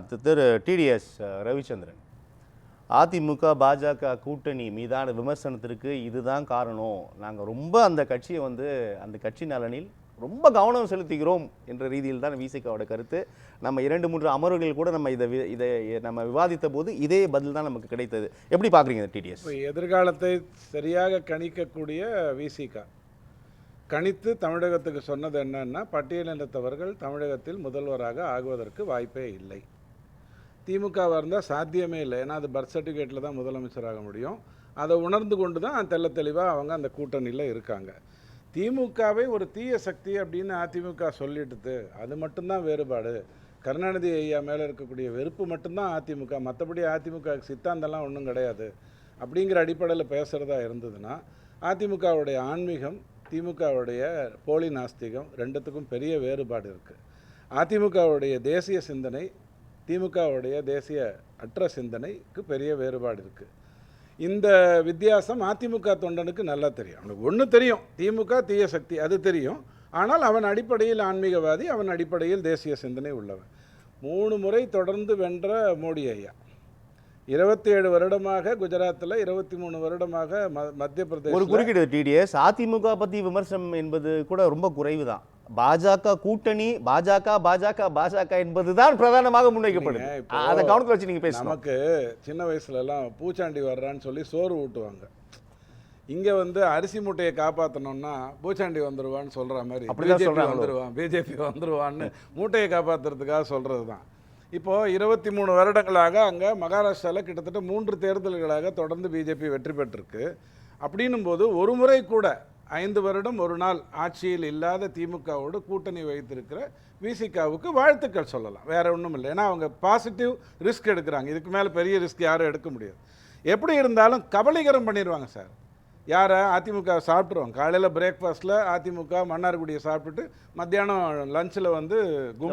திரு TDS Ravichandran, AIADMK BJP கூட்டணி மீதான விமர்சனத்திற்கு இதுதான் காரணம், நாங்கள் ரொம்ப அந்த கட்சியை அந்த கட்சி நலனில் ரொம்ப கவனம் செலுத்துகிறோம் என்ற ரீதியில் தான் விசிகாவோட கருத்து. நம்ம 2-3 அமர்வுகள் கூட நம்ம இதை நம்ம விவாதித்த போது இதே பதில் தான் நமக்கு கிடைத்தது. எப்படி பார்க்குறீங்க டிடிஎஸ்? எதிர்காலத்தை சரியாக கணிக்கக்கூடிய விசிகா கணித்து தமிழகத்துக்கு சொன்னது என்னன்னா, பட்டியலினத்தவர்கள் தமிழகத்தில் முதல்வராக ஆகுவதற்கு வாய்ப்பே இல்லை. திமுகவாக இருந்தால் சாத்தியமே இல்லை. ஏன்னா அது பர்த் சர்டிஃபிகேட்டில் தான் முதலமைச்சராக முடியும். அதை உணர்ந்து கொண்டு தான் தெள்ள தெளிவாக அவங்க அந்த கூட்டணியில் இருக்காங்க. திமுகவை ஒரு தீய சக்தி அப்படின்னு அதிமுக சொல்லிடுது, அது மட்டும்தான் வேறுபாடு. கருணாநிதி ஐயா மேலே இருக்கக்கூடிய வெறுப்பு மட்டும்தான் அதிமுக, மற்றபடி அதிமுக சித்தாந்தெல்லாம் ஒன்றும் கிடையாது அப்படிங்கிற அடிப்படையில் பேசுகிறதா இருந்ததுன்னா, அதிமுகவுடைய ஆன்மீகம் திமுகவுடைய போலி நாஸ்திகம் ரெண்டுத்துக்கும் பெரிய வேறுபாடு இருக்குது. அதிமுகவுடைய தேசிய சிந்தனை திமுகவுடைய தேசிய அற்ற சிந்தனைக்கு பெரிய வேறுபாடு இருக்குது. இந்த வித்தியாசம் அதிமுக தொண்டனுக்கு நல்லா தெரியும். அவனுக்கு ஒன்று தெரியும், திமுக தீய சக்தி, அது தெரியும். ஆனால் அவன் அடிப்படையில் ஆன்மீகவாதி, அவன் அடிப்படையில் தேசிய சிந்தனை உள்ளவன். 3 முறை தொடர்ந்து வென்ற மோடி ஐயா 27 வருடமாக குஜராத்தில், 23 வருடமாக மத்திய பிரதேச. ஒரு குறுக்கீடு டிடிஎஸ், அதிமுக பற்றி விமர்சனம் என்பது கூட ரொம்ப குறைவு தான். பாஜக கூட்டணி, பாஜக என்பதுதான் பிரதானமாக முன்வைக்கப்படுது. அதை கவனத்தில் வச்சு நீங்க பேச. நமக்கு சின்ன வயசுல எல்லாம் பூச்சாண்டி வர்றான்னு சொல்லி சோறு ஊட்டுவாங்க. இங்க அரிசி மூட்டையை காப்பாற்றணும்னா பூச்சாண்டி வந்துருவான்னு சொல்ற மாதிரி பிஜேபி வந்துருவான்னு மூட்டையை காப்பாற்றுறதுக்காக சொல்றது தான். இப்போ 23 வருடங்களாக அங்கே மகாராஷ்டிராவில் கிட்டத்தட்ட 3 தேர்தல்களாக தொடர்ந்து பிஜேபி வெற்றி பெற்றிருக்கு. அப்படின்னும் போது ஒரு முறை கூட 5 வருடம் ஒரு நாள் ஆட்சியில் இல்லாத திமுகவோடு கூட்டணி வைத்திருக்கிற விசிகாவுக்கு வாழ்த்துக்கள் சொல்லலாம், வேற ஒன்றும் இல்லை. ஏன்னா அவங்க பாசிட்டிவ் ரிஸ்க் எடுக்கிறாங்க. இதுக்கு மேலே பெரிய ரிஸ்க் யாரும் எடுக்க முடியாது. எப்படி இருந்தாலும் கபலீகரம் பண்ணிடுவாங்க சார். யாரை? அதிமுக சாப்பிட்ருவாங்க. காலையில் பிரேக்ஃபாஸ்ட்டில் அதிமுக மன்னார்குடியை சாப்பிட்டுட்டு மத்தியானம் லஞ்சில்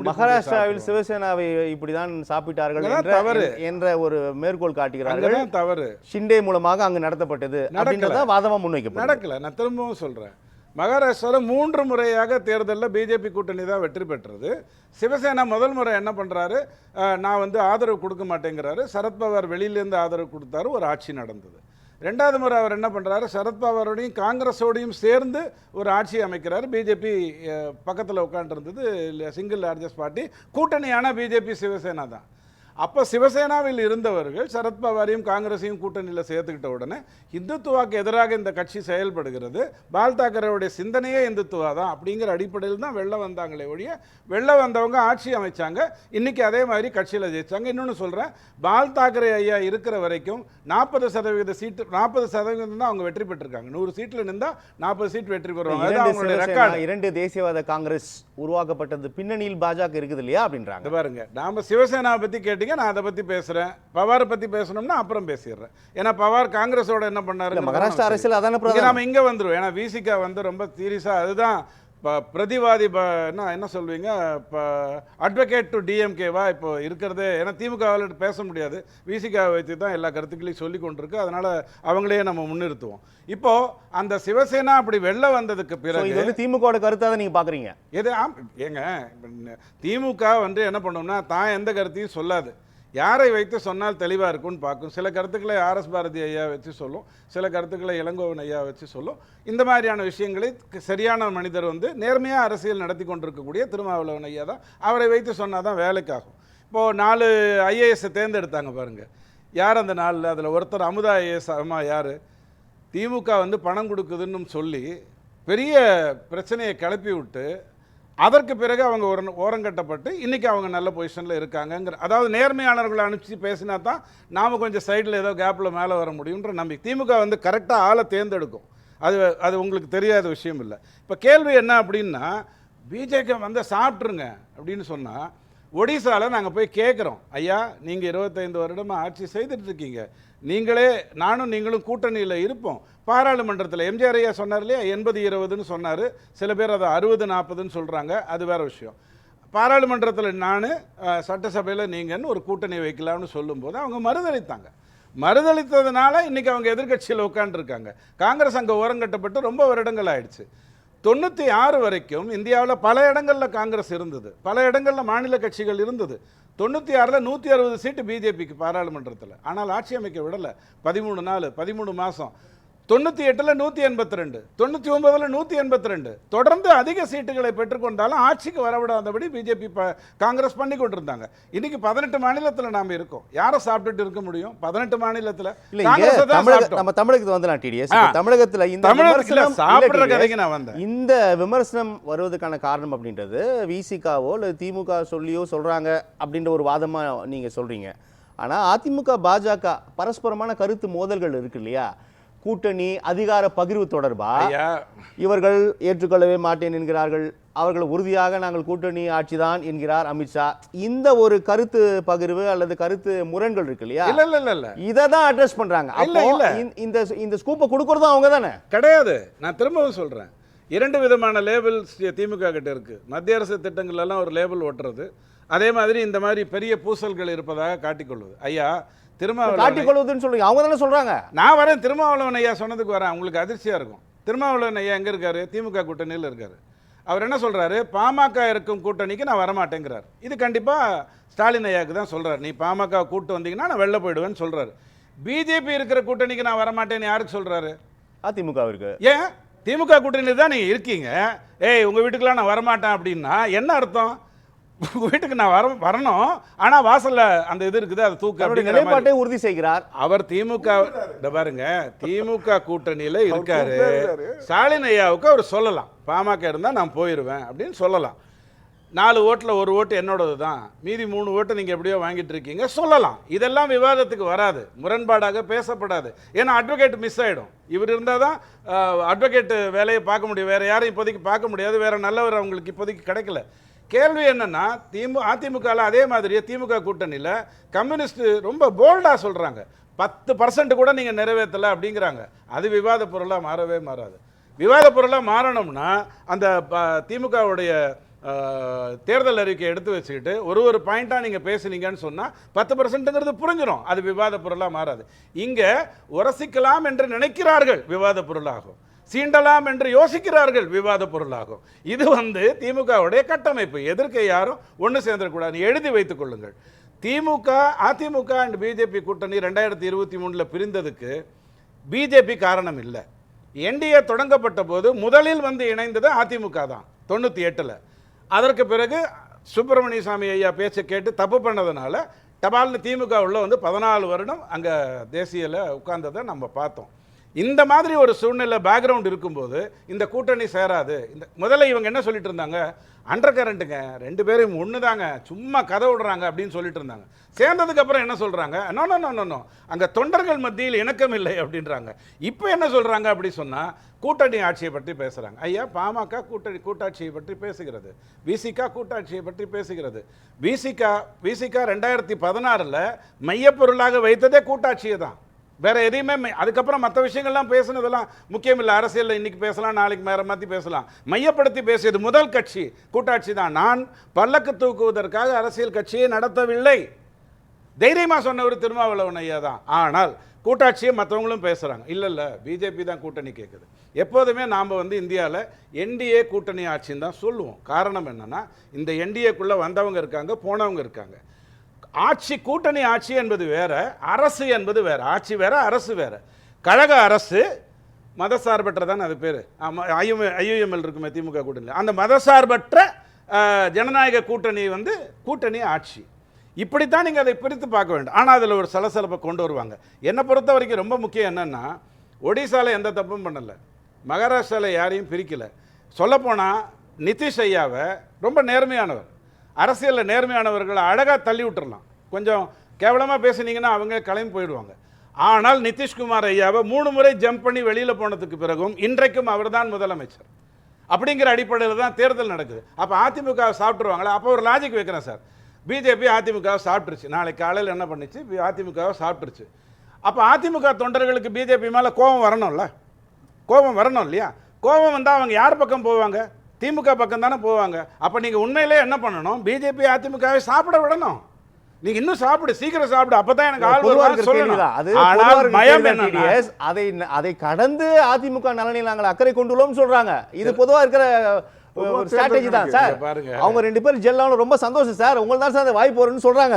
மகாராஷ்டிராவில் சிவசேனாவை இப்படிதான் சாப்பிட்டார்கள் தவறு என்ற ஒரு மேற்கோள் காட்டுகிறார்கள். தவறு ஷிண்டே மூலமாக அங்கு நடத்தப்பட்டது வாதமா முன்வைக்க நடக்கல. நான் திரும்பவும் சொல்கிறேன், மகாராஷ்டிராவில் 3 முறையாக தேர்தலில் பிஜேபி கூட்டணி தான் வெற்றி பெற்றது. சிவசேனா முதல் முறை என்ன பண்ணுறாரு, நான் ஆதரவு கொடுக்க மாட்டேங்கிறாரு. சரத்பவார் வெளியிலேருந்து ஆதரவு கொடுத்தாரு, ஒரு ஆட்சி நடந்தது. 2வது முறை அவர் என்ன பண்ணுறாரு, சரத்பவாரோடையும் காங்கிரஸோடையும் சேர்ந்து ஒரு ஆட்சி அமைக்கிறார். பிஜேபி பக்கத்தில் உட்காந்துருந்தது, சிங்கிள் லார்ஜஸ்ட் பார்ட்டி. கூட்டணியான பிஜேபி சிவசேனா தான். அப்போ சிவசேனாவில் இருந்தவர்கள் சரத்பவாரையும் காங்கிரஸையும் கூட்டணியில் சேர்த்துக்கிட்ட உடனே இந்துத்துவாக்கு எதிராக இந்த கட்சி செயல்படுகிறது, பால் தாக்கரேவுடைய சிந்தனையே இந்துத்துவா தான் அப்படிங்கிற அடிப்படையில் தான் வெளில வந்தாங்களே ஒழிய, வெளில வந்தவங்க ஆட்சி அமைச்சாங்க. இன்றைக்கி அதே மாதிரி கட்சியில் ஜெயிச்சாங்க. இன்னொன்று சொல்கிறேன், பால் தாக்கரே ஐயா இருக்கிற வரைக்கும் 40% சீட்டு, 40% தான் அவங்க வெற்றி பெற்றிருக்காங்க. 100 சீட்டில் நின்றால் 40 சீட் வெற்றி பெறுவாங்க. 2 தேசியவாத காங்கிரஸ் உருவாக்கப்பட்டது பின்னணியில் பாஜக இருக்குது இல்லையா அப்படின்றாங்க. பாருங்க, நாம சிவசேனா பற்றி கேட்டு நான் அதை பற்றி பேசுகிறேன், பவாரை பற்றி பேசணும்னா அப்புறம் பேசிடுறேன். ஏன்னா பவார் காங்கிரஸோட என்ன பண்ணாரு, மகாராஷ்டிரா அரசியல் அதான நாம இங்கே வந்துடும். ஏன்னா விசிகா ரொம்ப சீரியஸாக அதுதான் பிரதிவாதி என்ன சொல்வீங்க, இப்போ அட்வொகேட் டு டிஎம்கேவா இப்போ இருக்கிறதே. ஏன்னா திமுகவில் பேச முடியாது, விசிகாவை வைத்து தான் எல்லா கருத்துக்களையும் சொல்லி கொண்டிருக்கு. அதனால் அவங்களையே நம்ம முன்னிறுத்துவோம். இப்போது அந்த சிவசேனா அப்படி வெளில வந்ததுக்கு பிறகு திமுக கருத்தாக நீங்கள் பார்க்குறீங்க. எது ஏங்க, திமுக என்ன பண்ணோம்னா தான் எந்த கருத்தையும் சொல்லாது, யாரை வைத்து சொன்னால் தெளிவாக இருக்கும்னு பார்க்கும். சில கருத்துக்களை ஆர்எஸ் பாரதி ஐயா வச்சு சொல்லும், சில கருத்துக்களை இளங்கோவன் ஐயா வச்சு சொல்லும். இந்த மாதிரியான விஷயங்களை சரியான மனிதர் நேர்மையாக அரசியல் நடத்தி கொண்டிருக்கக்கூடிய திருமாவளவன் ஐயா தான். அவரை வைத்து சொன்னால் தான் வேலைக்காகும். இப்போது 4 ஐஏஎஸ் தேர்ந்தெடுத்தாங்க பாருங்கள். யார் அந்த 4? அதில் ஒருத்தர் அமுதா ஐஏஎஸ். அம்மா யார்? திமுக பணம் கொடுக்குதுன்னு சொல்லி பெரிய பிரச்சனையை கிளப்பி விட்டு அதற்கு பிறகு அவங்க ஓரங்கட்டப்பட்டு இன்றைக்கி அவங்க நல்ல பொசிஷனில் இருக்காங்கங்கிற, அதாவது நேர்மையாளர்களை அனுப்பிச்சு பேசினா தான் நாம் கொஞ்சம் சைடில் ஏதோ கேப்பில் மேலே வர முடியுன்ற நம்பிக்கை. திமுக கரெக்டாக ஆளை தேர்ந்தெடுக்கும். அது உங்களுக்கு தெரியாத விஷயம் இல்லை. இப்போ கேள்வி என்ன அப்படின்னா, பிஜேபி சாப்பிட்ருங்க அப்படின்னு சொன்னால், ஒடிசாவில் நாங்கள் போய் கேட்குறோம், ஐயா நீங்கள் 25 வருடமாக ஆட்சி செய்துட்ருக்கீங்க, நீங்களும் கூட்டணியில் இருப்போம். பாராளுமன்றத்தில் எம்ஜிஆர் ஐயா சொன்னார் இல்லையா, 80-20ன்னு சொன்னார். சில பேர் அதை 60-40ன்னு சொல்கிறாங்க, அது வேறு விஷயம். பாராளுமன்றத்தில் நான், சட்டசபையில் நீங்கன்னு ஒரு கூட்டணி வைக்கலாம்னு சொல்லும்போது அவங்க மறுதளித்தாங்க. மறுதளித்ததுனால இன்றைக்கி அவங்க எதிர்கட்சியில் உட்காந்துருக்காங்க. காங்கிரஸ் அங்கே ஓரங்கட்டப்பட்டு ரொம்ப வருடங்கள் ஆயிடுச்சு. 96 வரைக்கும் இந்தியாவில் பல இடங்களில் காங்கிரஸ் இருந்தது, பல இடங்களில் மாநில கட்சிகள் இருந்தது. 96ல் 160 சீட்டு பிஜேபிக்கு பாராளுமன்றத்தில். ஆனால் ஆட்சி அமைக்க விடலை. 13 நாள் 13 மாதம். 98ல் 182, 99ல் 182, தொடர்ந்து அதிக சீட்டுகளை பெற்றுக்கொண்டாலும் ஆட்சிக்கு வரவிடாதபடி பிஜேபி காங்கிரஸ் பண்ணி கொண்டிருந்தாங்க. இன்னைக்கு 18 மாநிலத்தில் நாம் இருக்கோம். யாரை சாப்பிட்டுட்டு இருக்க முடியும்? 18 மாநிலத்தில் நம்ம தமிழகத்துக்கு வந்துடலாம். டிடிஎஸ் தமிழகத்தில் சாப்பிடுற கதைக்கு நான் வந்தேன். இந்த விமர்சனம் வருவதற்கான காரணம் அப்படின்றது விசிகாவோ இல்லை திமுக சொல்லியோ சொல்றாங்க அப்படின்ற ஒரு வாதமா நீங்க சொல்றீங்க. ஆனா அதிமுக பாஜக பரஸ்பரமான கருத்து மோதல்கள் இருக்கு இல்லையா? கூட்டணி அதிகார பகிர்வு தொடர்பா இவர்கள் ஏற்றுக்கொள்ளவே மாட்டேன் என்கிறார்கள். அவர்கள் உறுதியாக நாங்கள் கூட்டணி ஆட்சிதான் என்கிறார் அமித்ஷா. இந்த ஒரு கருத்து பகிர்வு அல்லது கருத்து முரண்கள் இருக்கு இல்லையா? இதை தான் அட்ரஸ் பண்றாங்க. இந்த ஸ்கூப்பை கொடுக்கறதும் அவங்க தானே கிடையாது. நான் திரும்பவும் சொல்றேன், 2 விதமான லேபிள் திமுக கிட்ட இருக்கு. மத்திய அரசு திட்டங்கள் எல்லாம் ஒரு லேபிள் ஓட்டுறது, அதே மாதிரி இந்த மாதிரி பெரிய பூசல்கள் இருப்பதாக காட்டிக்கொள்வது. ஐயா காட்டிக்கொள்வதுன்னு சொல்றீங்க, அவங்க தானே சொல்றாங்க. நான் வரேன், திருமாவளவன் ஐயா சொன்னதுக்கு வரேன். உங்களுக்கு அதிர்ச்சியா இருக்கும். திருமாவளவன் ஐயா எங்க இருக்காரு? திமுக கூட்டணியில் இருக்காரு. அவர் என்ன சொல்றாரு? பாமக இருக்கும் கூட்டணிக்கு நான் வரமாட்டேங்கிறார். இது கண்டிப்பா ஸ்டாலின் ஐயாவுக்கு தான் சொல்றாரு. நீ பாமக கூட்டு வந்தீங்கன்னா நான் வெளில போயிடுவேன்னு சொல்றாரு. பிஜேபி இருக்கிற கூட்டணிக்கு நான் வரமாட்டேன்னு யாருக்கு சொல்றாரு? அதிமுக இருக்கு. ஏன் திமுக கூட்டணியில் தான் நீங்க இருக்கீங்க. ஏய் உங்க வீட்டுக்குலாம் நான் வரமாட்டேன் அப்படின்னா என்ன அர்த்தம்? உங்க வீட்டுக்கு நான் வரணும், ஆனா வாசல்ல அந்த இது இருக்குது, அதை தூக்க நிலைப்பாட்டை உறுதி செய்கிறார் அவர். திமுக பாருங்க, திமுக கூட்டணியில இருக்காரு. ஸ்டாலின் ஐயாவுக்கு அவர் சொல்லலாம், பாமக இருந்தா நான் போயிருவேன் அப்படின்னு சொல்லலாம். 4 ஓட்டுல 1 ஓட்டு என்னோடது தான், மீதி 3 ஓட்டு நீங்க எப்படியோ வாங்கிட்டு இருக்கீங்க சொல்லலாம். இதெல்லாம் விவாதத்துக்கு வராது, முரண்பாடாக பேசப்படாது. ஏன்னா அட்வொகேட் மிஸ் ஆயிடும். இவர் இருந்தால் தான் அட்வொகேட் வேலையை பார்க்க முடியும். வேற யாரும் இப்போதைக்கு பார்க்க முடியாது. வேற நல்லவர் அவங்களுக்கு இப்போதைக்கு கிடைக்கல. கேள்வி என்னன்னா, அதிமுக அதே மாதிரியே திமுக கூட்டணியில் கம்யூனிஸ்ட் ரொம்ப போல்டாக சொல்கிறாங்க, 10% கூட நீங்கள் நிறைவேற்றலை அப்படிங்கிறாங்க. அது விவாத பொருளாக மாறவே மாறாது. விவாத பொருளாக மாறணும்னா அந்த திமுகவுடைய தேர்தல் அறிக்கை எடுத்து வச்சுக்கிட்டு ஒரு பாயிண்டாக நீங்கள் பேசுனீங்கன்னு சொன்னால் 10%ங்கிறது புரிஞ்சிடும். அது விவாத பொருளாக மாறாது. இங்கே உரசிக்கலாம் என்று நினைக்கிறார்கள், விவாத பொருளாகும். சீண்டலாம் என்று யோசிக்கிறார்கள், விவாத பொருளாகும். இது திமுகவுடைய கட்டமைப்பு. எதிர்க்க யாரும் ஒன்று சேர்ந்துடக்கூடாது, எழுதி வைத்துக் கொள்ளுங்கள். திமுக அதிமுக அண்ட் பிஜேபி கூட்டணி 2023 பிரிந்ததுக்கு பிஜேபி காரணம் இல்லை. என்டிஏ தொடங்கப்பட்ட போது முதலில் இணைந்தது அதிமுக தான் 98. அதற்கு பிறகு சுப்பிரமணிய சாமி ஐயா பேச்சை கேட்டு தப்பு பண்ணதுனால டபால்னு திமுக உள்ள 14 வருடம் அங்கே தேசியில உட்கார்ந்ததை நம்ம பார்த்தோம். இந்த மாதிரி ஒரு சூழ்நிலை பேக்ரவுண்ட் இருக்கும்போது இந்த கூட்டணி சேராது. இந்த முதல்ல இவங்க என்ன சொல்லிட்டு இருந்தாங்க? அண்டர் கரண்ட்டுங்க, 2 பேரும் ஒன்று தாங்க, சும்மா கதை விடுறாங்க அப்படின்னு சொல்லிட்டு இருந்தாங்க. சேர்ந்ததுக்கு அப்புறம் என்ன சொல்றாங்க? நோ நோ நோ நோ, அங்கே தொண்டர்கள் மத்தியில் இணக்கம் இல்லை அப்படின்றாங்க. இப்போ என்ன சொல்றாங்க அப்படி சொன்னா, கூட்டணி ஆட்சியை பற்றி பேசுறாங்க. ஐயா பாமக கூட்டாட்சியை பற்றி பேசுகிறது, விசிக கூட்டாட்சியை பற்றி பேசுகிறது. விசிக 2016 மையப்பொருளாக வைத்ததே கூட்டாட்சியை தான், வேற எதையுமே. அதுக்கப்புறம் மற்ற விஷயங்கள்லாம் பேசுனதெல்லாம் முக்கியம் இல்லை. அரசியல் இன்னைக்கு பேசலாம், நாளைக்கு வேற மாற்றி பேசலாம். மையப்படுத்தி பேசியது முதல் கட்சி கூட்டாட்சி தான். நான் பல்லக்கு தூக்குவதற்காக அரசியல் கட்சியை நடத்தவில்லை, தைரியமா சொன்னவர் திருமாவளவன் ஐயா தான். ஆனால் கூட்டாட்சியை மற்றவங்களும் பேசுறாங்க. இல்லை பிஜேபி தான் கூட்டணி கேட்குது. எப்போதுமே நாம் இந்தியாவில் என்டிஏ கூட்டணி ஆட்சின்னு தான் சொல்லுவோம். காரணம் என்னன்னா, இந்த என்டிஏக்குள்ளே வந்தவங்க இருக்காங்க, போனவங்க இருக்காங்க. ஆட்சி கூட்டணி ஆட்சி என்பது வேற, அரசு என்பது வேற. ஆட்சி வேற, அரசு வேற. கழக அரசு மதசார்பற்றதான் அது பேர். ஐயுஎம்எல் இருக்குமே திமுக கூட்டணி, அந்த மதசார்பற்ற ஜனநாயக கூட்டணி கூட்டணி ஆட்சி. இப்படித்தான் நீங்கள் அதை பிரித்து பார்க்க வேண்டும். ஆனால் அதில் ஒரு சலசலப்பை கொண்டு வருவாங்க. என்னை பொறுத்த வரைக்கும் ரொம்ப முக்கியம் என்னன்னா, ஒடிசாவில் எந்த தப்பும் பண்ணலை, மகாராஷ்டிராவில் யாரையும் பிரிக்கலை. சொல்லப்போனால் நிதிஷ் ஐயாவை ரொம்ப நேர்மையானவர், அரசியலில் நேர்மையானவர்களை அழகாக தள்ளி விட்டுறலாம். கொஞ்சம் கேவலமாக பேசுனீங்கன்னா அவங்க கிளம்பி போயிடுவாங்க. ஆனால் நிதிஷ்குமார் ஐயாவை 3 முறை ஜம்ப் பண்ணி வெளியில் போனதுக்கு பிறகும் இன்றைக்கும் அவர் தான் முதலமைச்சர் அப்படிங்கிற அடிப்படையில் தான் தேர்தல் நடக்குது. அப்போ அதிமுக சாப்பிட்ருவாங்களா? அப்போ ஒரு லாஜிக் வைக்கிறேன் சார். பிஜேபி அதிமுகவை சாப்பிட்டுருச்சு, நாளைக்கு காலையில் என்ன பண்ணிச்சு? அதிமுகவை சாப்பிட்டுருச்சு. அப்போ அதிமுக தொண்டர்களுக்கு பிஜேபி மேலே கோபம் வரணும்ல, கோபம் வரணும் இல்லையா? கோபம் வந்தால் அவங்க யார் பக்கம் போவாங்க? திமுக பக்கம் தானே போவாங்க. அப்போ நீங்கள் உண்மையிலே என்ன பண்ணணும்? பிஜேபி அதிமுகவை சாப்பிட விடணும். நீங்க இன்னும் சாப்பிடு, சீக்கிரம் சாப்பிடு, அப்பதான் எனக்கு ஆள் வருவாங்க சொல்லலாம். ஆனால் பயம் என்ன? அதை கடந்து அதிமுக நலனில் நாங்கள் அக்கறை கொண்டுள்ளோம் சொல்றாங்க. இது பொதுவா இருக்கிற ஒரு ஸ்ட்ராட்டஜி தான் சார். பாருங்க. அவங்க 2 பேரும் ஜெல்லான ரொம்ப சந்தோஷம் சார். உங்களுக்கு தான் சார் அந்த வாய்ப்பு வரும்னு சொல்றாங்க.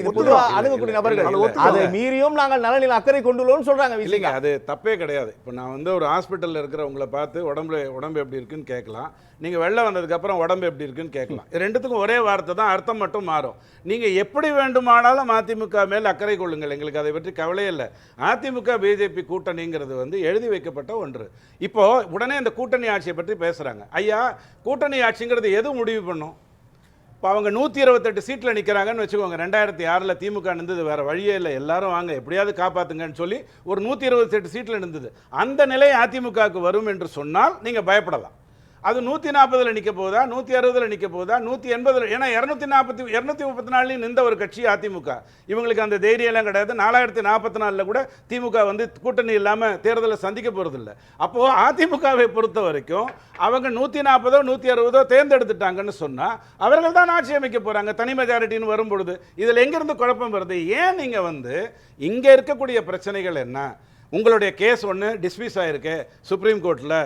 இது பொதுவா அணுகக்கூடிய நபர்கள். அதை மீறியும் நாங்கள் நலனில் அக்கறை கொண்டுள்ளோம்னு சொல்றாங்க. இல்லைங்க, அது தப்பே கிடையாது. இப்போ நான் வந்து ஒரு ஹாஸ்பிட்டலில் இருக்கிறவங்கள பார்த்து உடம்பு எப்படி இருக்குன்னு கேட்கலாம். நீங்கள் வெளில வந்ததுக்கப்புறம் உடம்பு எப்படி இருக்குன்னு கேட்கலாம். ரெண்டுத்துக்கும் ஒரே வார்த்தை தான், அர்த்தம் மட்டும் மாறும். நீங்கள் எப்படி வேண்டுமானாலும் அதிமுக மேல் அக்கறை கொள்ளுங்கள், எங்களுக்கு அதை பற்றி கவலையே இல்லை. அதிமுக பிஜேபி கூட்டணிங்கிறது வந்து எழுதி வைக்கப்பட்ட ஒன்று. இப்போ உடனே இந்த கூட்டணி ஆட்சியை பற்றி பேசுகிறாங்க. ஐயா, கூட்டணி ஆட்சிங்கிறது எது முடிவு பண்ணும்? இப்போ அவங்க 128 சீட்டில் நிற்கிறாங்கன்னு வச்சுக்கோங்க. 2006 திமுக நின்றது, வேறு வழியே இல்லை, எல்லாரும் வாங்க எப்படியாவது காப்பாற்றுங்கன்னு சொல்லி ஒரு 128 சீட்டில் நின்றது. அந்த நிலை அதிமுகவுக்கு வரும் என்று சொன்னால் நீங்கள் பயப்படலாம். அது 140 நிற்க போதா, 160 நிற்க போதா, 180? ஏன்னா 234 நின்ற ஒரு கட்சி அதிமுக. இவங்களுக்கு அந்த தைரியம்லாம் கிடையாது. 4044 கூட திமுக வந்து கூட்டணி இல்லாமல் தேர்தலை சந்திக்க போகிறதில்ல. அப்போது அதிமுகவை பொறுத்த வரைக்கும் அவங்க 140 160 தேர்ந்தெடுத்துட்டாங்கன்னு சொன்னால் அவர்கள் தான் ஆட்சி அமைக்க போகிறாங்க, தனி மெஜாரிட்டின்னு வரும்பொழுது. இதில் எங்கேருந்து குழப்பம் வருது? ஏன் நீங்கள் வந்து இங்கே இருக்கக்கூடிய பிரச்சனைகள் என்ன? உங்களுடைய கேஸ் ஒன்று டிஸ்மிஸ் ஆகிருக்கு சுப்ரீம் கோர்ட்டில்.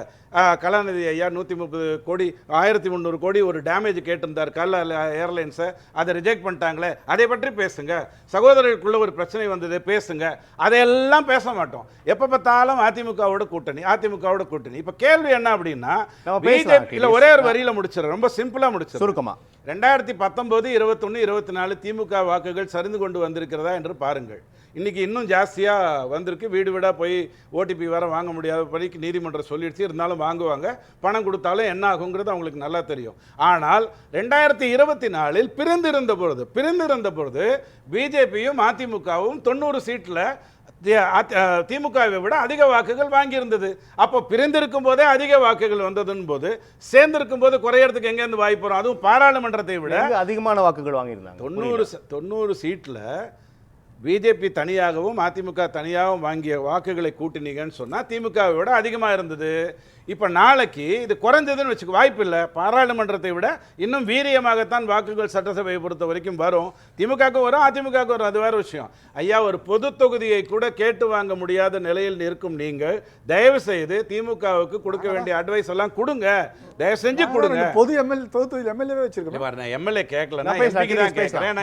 கலாநிதி ஐயா 130 கோடி 1300 கோடி ஒரு டேமேஜ் கேட்டிருந்தார் கல்ல ஏர்லைன்ஸை, அதை ரிஜெக்ட் பண்ணிட்டாங்களே, அதை பற்றி பேசுங்க. சகோதரர்களுக்குள்ள ஒரு பிரச்சனை வந்தது, பேசுங்க. அதையெல்லாம் பேச மாட்டோம். எப்போ பார்த்தாலும் அதிமுகவோட கூட்டணி, அதிமுகவோட கூட்டணி. இப்போ கேள்வி என்ன அப்படின்னா, பிஜேபியில் ஒரே ஒரு வரியில் முடிச்சிடறேன், ரொம்ப சிம்பிளாக முடிச்சிடறேன். சுருக்கமா 2019, 21, 24 திமுக வாக்குகள் சரிந்து கொண்டு வந்திருக்கிறதா என்று பாருங்கள். இன்னைக்கு இன்னும் ஜாஸ்தியாக வந்திருக்கு. வீடு வீடாக போய் ஓடிபி வர வாங்க முடியாத படிக்கு நீதிமன்றம் சொல்லிடுச்சு. இருந்தாலும் வாங்குவாங்க, பணம் கொடுத்தாலும் என்ன ஆகுங்கிறது அவங்களுக்கு நல்லா தெரியும். ஆனால் 2024 பிரிந்திருந்த பொழுது பிஜேபியும் அதிமுகவும் 90 சீட்டில் திமுகவை விட அதிக வாக்குகள் வாங்கியிருந்தது. அப்போ பிரிந்திருக்கும் போதே அதிக வாக்குகள் வந்ததுன்னு போது, சேர்ந்திருக்கும் போது குறையறதுக்கு எங்கேருந்து வாய்ப்பு வரும்? அதுவும் பாராளுமன்றத்தை விட அதிகமான வாக்குகள் வாங்கியிருந்தாங்க. 90 சீட்டில் பிஜேபி தனியாகவும் அதிமுக தனியாகவும் வாங்கிய வாக்குகளை கூட்டினீங்கன்னு சொன்னால் திமுகவை விட அதிகமாக இருந்தது. இப்போ நாளைக்கு இது குறைஞ்சதுன்னு வச்சுக்க வாய்ப்பு இல்லை. பாராளுமன்றத்தை விட இன்னும் வீரியமாகத்தான் வாக்குகள் சட்டசபையை பொறுத்த வரைக்கும் வரும். திமுகவுக்கு வரும், அதிமுகவுக்கு வரும், அது வேறு விஷயம். ஐயா, ஒரு பொது தொகுதியை கூட கேட்டு வாங்க முடியாத நிலையில் இருக்கும் நீங்கள் தயவு செய்து திமுகவுக்கு கொடுக்க வேண்டிய அட்வைஸ் எல்லாம் கொடுங்க, தயவு செஞ்சு கொடுங்க. பொது எம்எல்ஏ வச்சிருக்கேன். எம்எல்ஏ கேட்கல, நான் கேட்கிறேன்.